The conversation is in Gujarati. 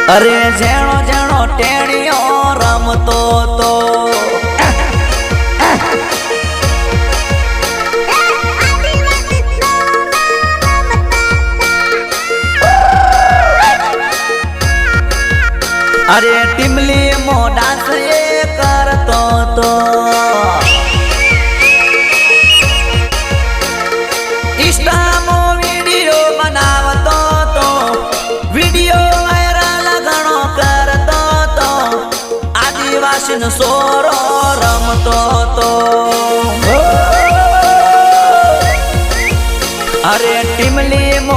અરે જેણો જેણો ટેણીઓ રમતો તો અરે ટીમલી મો ડાન્સ એ કરતો તો ઇન્સ્ટામો વિડિયો બનાવતો તો વિડિયો વાયરલ ઘણો કરતો તો આદિવાસીનો સોરો રમતો તો અરે ટીમલી મો